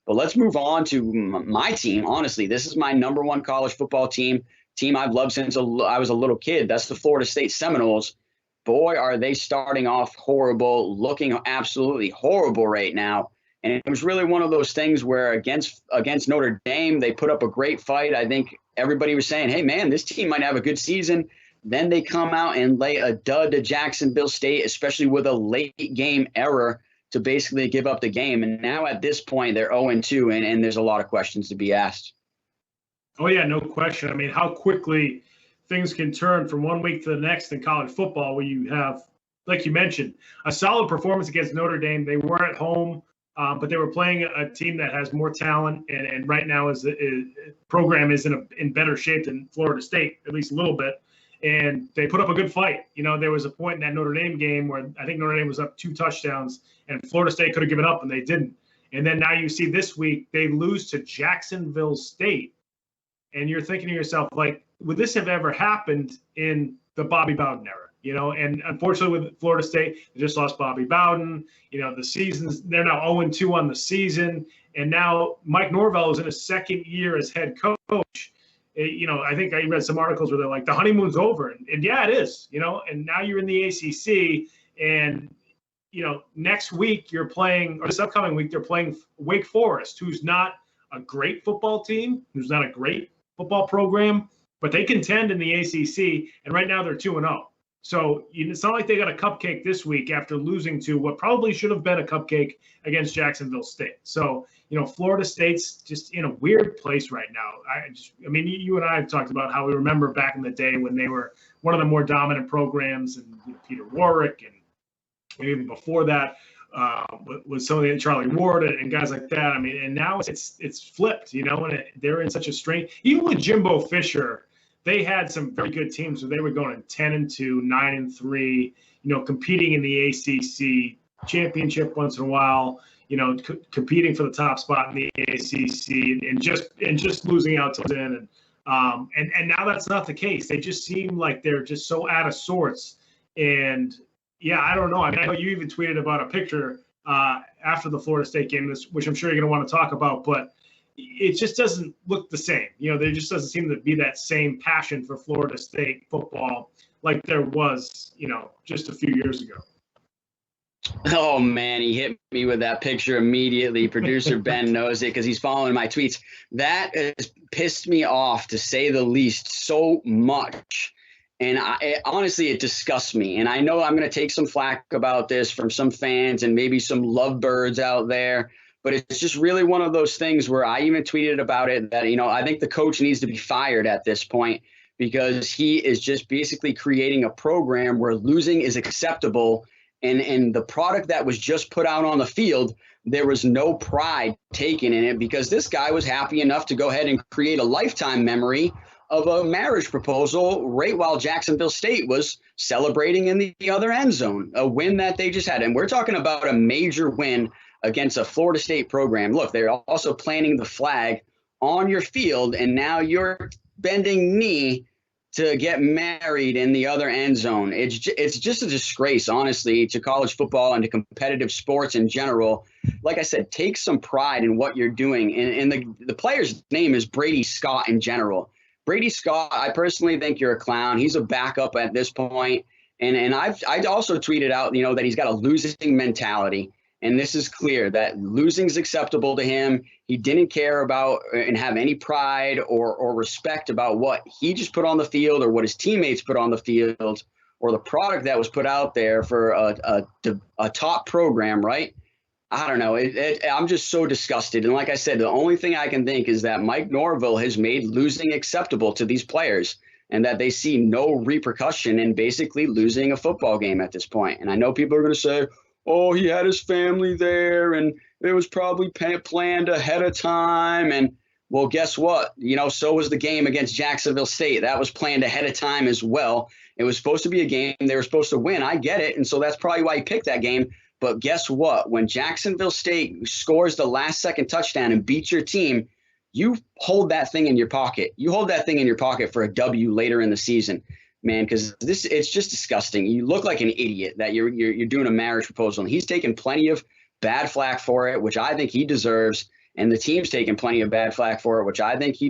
But let's move on to my team. Honestly, this is my number one college football team I've loved since I was a little kid. That's the Florida State Seminoles. Boy, are they starting off horrible, looking absolutely horrible right now. And it was really one of those things where against Notre Dame, they put up a great fight. I think everybody was saying, hey, man, this team might have a good season. Then they come out and lay a dud to Jacksonville State, especially with a late game error to basically give up the game. And now at this point, they're 0-2, and there's a lot of questions to be asked. Oh, yeah, no question. I mean, how quickly things can turn from one week to the next in college football where you have, like you mentioned, a solid performance against Notre Dame. They were at home, but they were playing a team that has more talent, and right now program is in better shape than Florida State, at least a little bit. And they put up a good fight. You know, there was a point in that Notre Dame game where I think Notre Dame was up 2 touchdowns, and Florida State could have given up, and they didn't. And then now you see this week they lose to Jacksonville State. And you're thinking to yourself, like, would this have ever happened in the Bobby Bowden era? You know, and unfortunately with Florida State, they just lost Bobby Bowden. You know, they're now 0-2 on the season. And now Mike Norvell is in his second year as head coach. You know, I think I read some articles where they're like, the honeymoon's over. And yeah, it is, you know, and now you're in the ACC. And, you know, next week you're playing, or this upcoming week, they're playing Wake Forest, who's not a great football team, who's not a great football program, but they contend in the ACC, and right now they're 2-0. So it's not like they got a cupcake this week after losing to what probably should have been a cupcake against Jacksonville State. So, you know, Florida State's just in a weird place right now. I mean, you and I have talked about how we remember back in the day when they were one of the more dominant programs, and you know, Peter Warwick, and even before that, with some of the Charlie Ward and guys like that. I mean, and now it's flipped, you know, and they're in such a strain. Even with Jimbo Fisher, they had some very good teams where they were going 10-2, 9-3, you know, competing in the ACC championship once in a while, you know, competing for the top spot in the ACC, and just losing out to Lynn. And now that's not the case. They just seem like they're just so out of sorts. And yeah, I don't know. I mean, I know you even tweeted about a picture after the Florida State game, which I'm sure you're going to want to talk about, but it just doesn't look the same. You know, there just doesn't seem to be that same passion for Florida State football like there was, you know, just a few years ago. Oh, man, he hit me with that picture immediately. Producer Ben knows it because he's following my tweets. That has pissed me off, to say the least, so much. And honestly, it disgusts me. And I know I'm going to take some flack about this from some fans and maybe some lovebirds out there. But it's just really one of those things where I even tweeted about it that, you know, I think the coach needs to be fired at this point, because he is just basically creating a program where losing is acceptable. And the product that was just put out on the field, there was no pride taken in it, because this guy was happy enough to go ahead and create a lifetime memory of a marriage proposal right while Jacksonville State was celebrating in the other end zone, a win that they just had. And we're talking about a major win against a Florida State program. Look, they're also planting the flag on your field, and now you're bending knee to get married in the other end zone. It's just a disgrace, honestly, to college football and to competitive sports in general. Like I said, take some pride in what you're doing. And the player's name is Brady Scott in general. Brady Scott, I personally think you're a clown. He's a backup at this point. And I also tweeted out, you know, that he's got a losing mentality. And this is clear that losing is acceptable to him. He didn't care about and have any pride or respect about what he just put on the field or what his teammates put on the field or the product that was put out there for a top program, right? I don't know. I'm just so disgusted. And like I said, the only thing I can think is that Mike Norvell has made losing acceptable to these players, and that they see no repercussion in basically losing a football game at this point. And I know people are going to say, oh, he had his family there and it was probably planned ahead of time. And well, guess what? You know, so was the game against Jacksonville State. That was planned ahead of time as well. It was supposed to be a game they were supposed to win. I get it. And so that's probably why he picked that game. But guess what? When Jacksonville State scores the last second touchdown and beats your team, you hold that thing in your pocket. You hold that thing in your pocket for a W later in the season, man, because it's just disgusting. You look like an idiot that you're doing a marriage proposal. And he's taken plenty of bad flack for it, which I think he deserves. and the team's taking plenty of bad flack for it, which I think he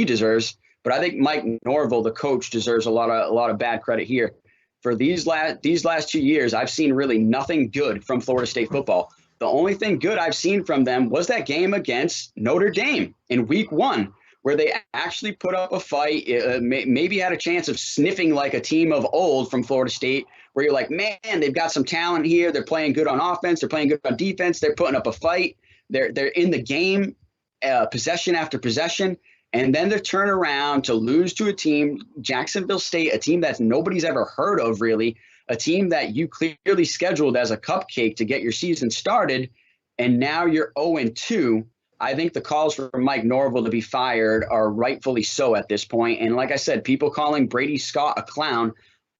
deserves. But I think Mike Norvell, the coach, deserves a lot of bad credit here. For these last 2 years, I've seen really nothing good from Florida State football. The only thing good I've seen from them was that game against Notre Dame in week 1, where they actually put up a fight, maybe had a chance of sniffing like a team of old from Florida State, where you're like, man, they've got some talent here. They're playing good on offense. They're playing good on defense. They're putting up a fight. They're in the game, possession after possession. And then they turn around to lose to a team, Jacksonville State, a team that nobody's ever heard of, really, a team that you clearly scheduled as a cupcake to get your season started, and now you're 0-2. I think the calls for Mike Norvell to be fired are rightfully so at this point. And like I said, people calling Brady Scott a clown,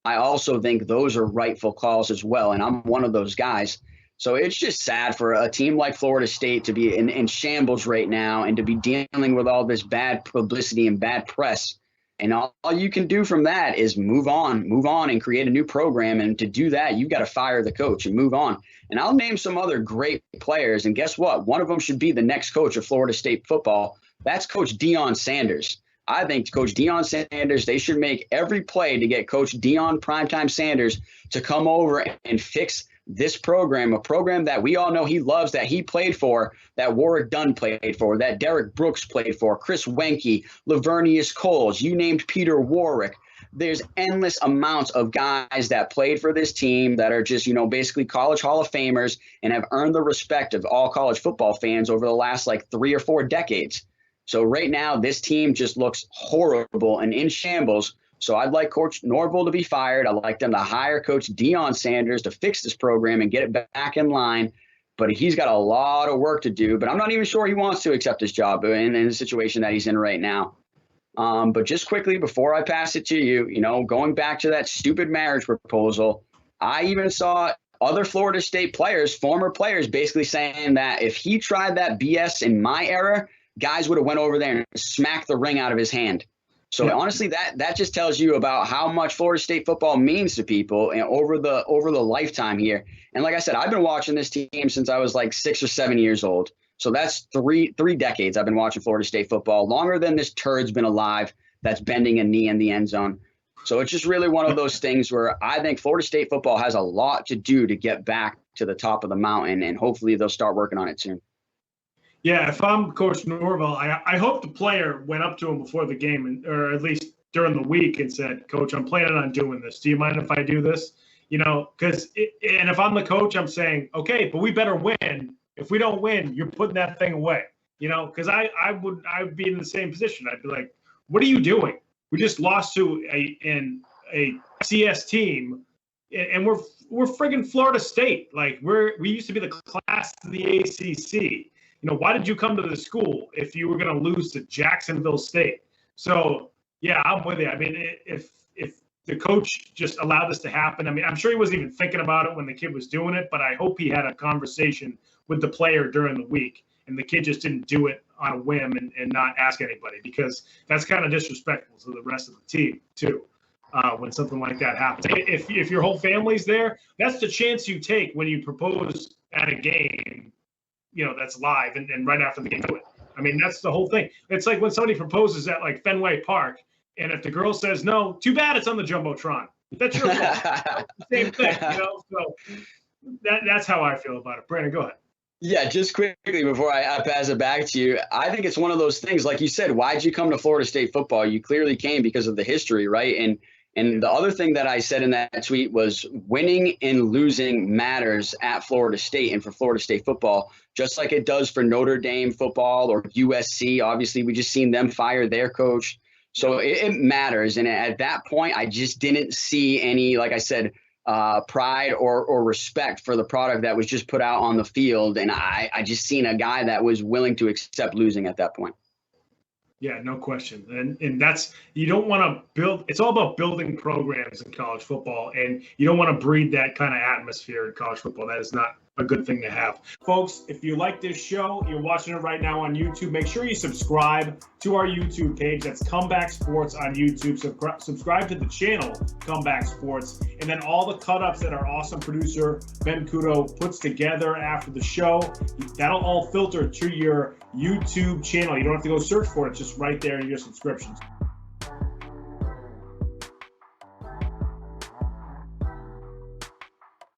I also think those are rightful calls as well, and I'm one of those guys. So it's just sad for a team like Florida State to be in shambles right now and to be dealing with all this bad publicity and bad press. And all you can do from that is move on and create a new program. And to do that, you've got to fire the coach and move on. And I'll name some other great players. And guess what? One of them should be the next coach of Florida State football. That's Coach Deion Sanders. I think Coach Deion Sanders, they should make every play to get Coach Deion Primetime Sanders to come over and fix this program, a program that we all know he loves, that he played for, that Warwick Dunn played for, that Derek Brooks played for, Chris Wenke, Lavernius Coles, you named Peter Warwick. There's endless amounts of guys that played for this team that are just, basically college Hall of Famers and have earned the respect of all college football fans over the last 3 or 4 decades. So right now, this team just looks horrible and in shambles. So I'd like Coach Norvell to be fired. I'd like them to hire Coach Deion Sanders to fix this program and get it back in line. But he's got a lot of work to do. But I'm not even sure he wants to accept this job in the situation that he's in right now. But just quickly, before I pass it to you, going back to that stupid marriage proposal, I even saw other Florida State players, former players, basically saying that if he tried that BS in my era, guys would have went over there and smacked the ring out of his hand. So honestly, that just tells you about how much Florida State football means to people and over the lifetime here. And like I said, I've been watching this team since I was 6 or 7 years old. So that's three decades I've been watching Florida State football, longer than this turd's been alive that's bending a knee in the end zone. So it's just really one of those things where I think Florida State football has a lot to do to get back to the top of the mountain, and hopefully they'll start working on it soon. Yeah, if I'm Coach Norvell, I hope the player went up to him before the game, or at least during the week, and said, Coach, I'm planning on doing this. Do you mind if I do this? Because and if I'm the coach, I'm saying, okay, but we better win. If we don't win, you're putting that thing away. Because I would be in the same position. I'd be like, what are you doing? We just lost to a CS team, and we're friggin' Florida State. We used to be the class of the ACC. Why did you come to the school if you were going to lose to Jacksonville State? So, yeah, I'm with you. I mean, if the coach just allowed this to happen, I'm sure he wasn't even thinking about it when the kid was doing it, but I hope he had a conversation with the player during the week, and the kid just didn't do it on a whim and not ask anybody, because that's kind of disrespectful to the rest of the team, too, when something like that happens. If your whole family's there, that's the chance you take when you propose at a game, that's live and right after the game do it. That's the whole thing. It's like when somebody proposes at Fenway Park, and if the girl says no, too bad it's on the Jumbotron. That's your fault. Same thing, So that's how I feel about it. Brandon, go ahead. Yeah, just quickly before I pass it back to you, I think it's one of those things, like you said, why'd you come to Florida State football? You clearly came because of the history, right? And the other thing that I said in that tweet was winning and losing matters at Florida State and for Florida State football, just like it does for Notre Dame football or USC. Obviously, we just seen them fire their coach. So it matters. And at that point, I just didn't see any, like I said, pride or respect for the product that was just put out on the field. And I just seen a guy that was willing to accept losing at that point. Yeah, no question. And that's, you don't want to build, it's all about building programs in college football, and you don't want to breed that kind of atmosphere in college football. That is not a good thing to have. Folks, if you like this show, you're watching it right now on YouTube, make sure you subscribe to our YouTube page. That's Comeback Sports on YouTube. Subscribe to the channel, Comeback Sports. And then all the cut-ups that our awesome producer, Ben Kudo, puts together after the show, that'll all filter to your YouTube channel. You don't have to go search for it. It's just right there in your subscriptions.